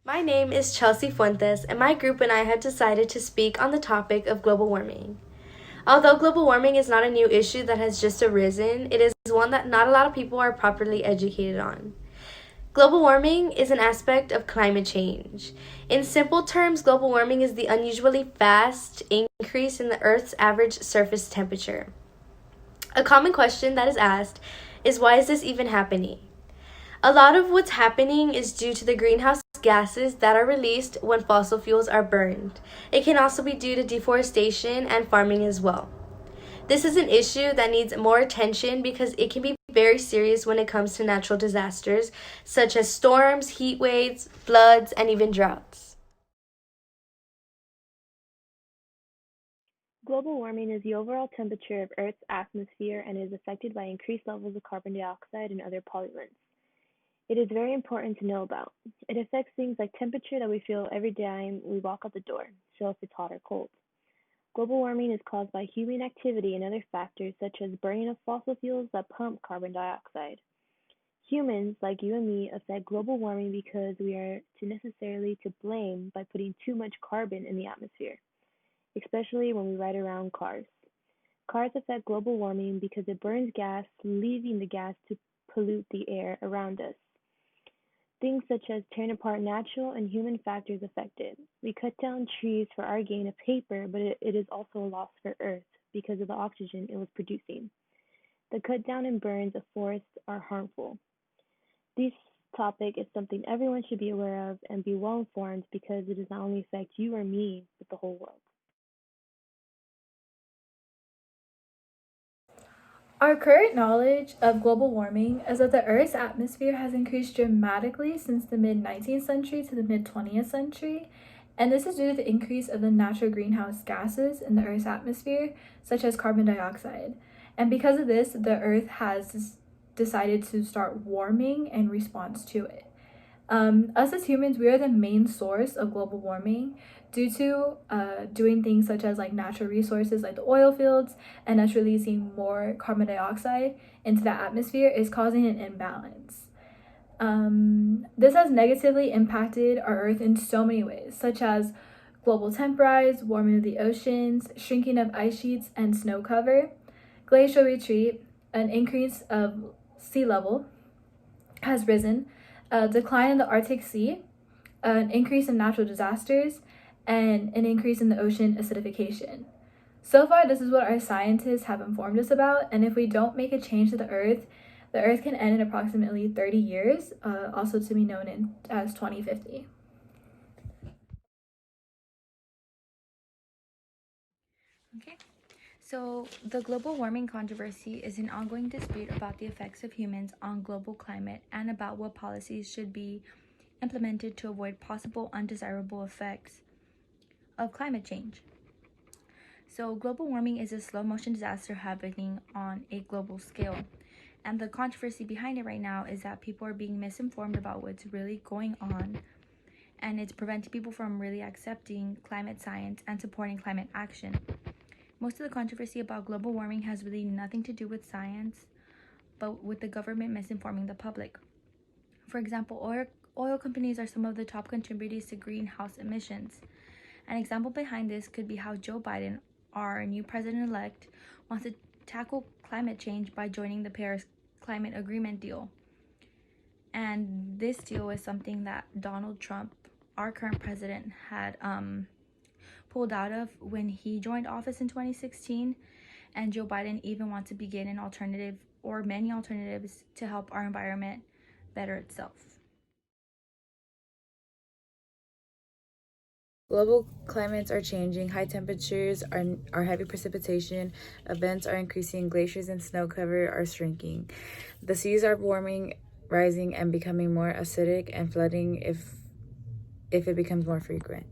My name is Chelsea Fuentes, and my group and I have decided to speak on the topic of global warming. Although global warming is not a new issue that has just arisen, it is one that not a lot of people are properly educated on. Global warming is an aspect of climate change. In simple terms, global warming is the unusually fast increase in the Earth's average surface temperature. A common question that is asked is, why is this even happening? A lot of what's happening is due to the greenhouse gases that are released when fossil fuels are burned. It can also be due to deforestation and farming as well. This is an issue that needs more attention because it can be very serious when it comes to natural disasters such as storms, heat waves, floods, and even droughts. Global warming is the overall temperature of Earth's atmosphere and is affected by increased levels of carbon dioxide and other pollutants. It is very important to know about. It affects things like temperature that we feel every time we walk out the door, so if it's hot or cold. Global warming is caused by human activity and other factors such as burning of fossil fuels that pump carbon dioxide. Humans, like you and me, affect global warming because we are too necessarily to blame by putting too much carbon in the atmosphere, especially when we ride around cars. Cars affect global warming because it burns gas, leaving the gas to pollute the air around us. Things such as tearing apart natural and human factors affect it. We cut down trees for our gain of paper, but it is also a loss for Earth because of the oxygen it was producing. The cut down and burns of forests are harmful. This topic is something everyone should be aware of and be well informed because it does not only affect you or me, but the whole world. Our current knowledge of global warming is that the Earth's atmosphere has increased dramatically since the mid 19th century to the mid 20th century, and this is due to the increase of the natural greenhouse gases in the Earth's atmosphere, such as carbon dioxide. And because of this, the Earth has decided to start warming in response to it. Us as humans, we are the main source of global warming due to doing things such as like natural resources like the oil fields and us releasing more carbon dioxide into the atmosphere is causing an imbalance. This has negatively impacted our Earth in so many ways, such as global temp rise, warming of the oceans, shrinking of ice sheets and snow cover, glacial retreat, an increase of sea level has risen, a decline in the Arctic Sea, an increase in natural disasters, and an increase in the ocean acidification. So far, this is what our scientists have informed us about, and if we don't make a change to the Earth can end in approximately 30 years, also to be known as 2050. Okay. So, the global warming controversy is an ongoing dispute about the effects of humans on global climate and about what policies should be implemented to avoid possible undesirable effects of climate change. So, global warming is a slow motion disaster happening on a global scale. And the controversy behind it right now is that people are being misinformed about what's really going on, and it's preventing people from really accepting climate science and supporting climate action. Most of the controversy about global warming has really nothing to do with science, but with the government misinforming the public. For example, oil companies are some of the top contributors to greenhouse emissions. An example behind this could be how Joe Biden, our new president-elect, wants to tackle climate change by joining the Paris Climate Agreement deal. And this deal is something that Donald Trump, our current president, had pulled out of when he joined office in 2016, and Joe Biden even wants to begin an alternative or many alternatives to help our environment better itself. Global climates are changing. High temperatures are heavy precipitation. Events are increasing. Glaciers and snow cover are shrinking. The seas are warming, rising, and becoming more acidic, and flooding if it becomes more frequent.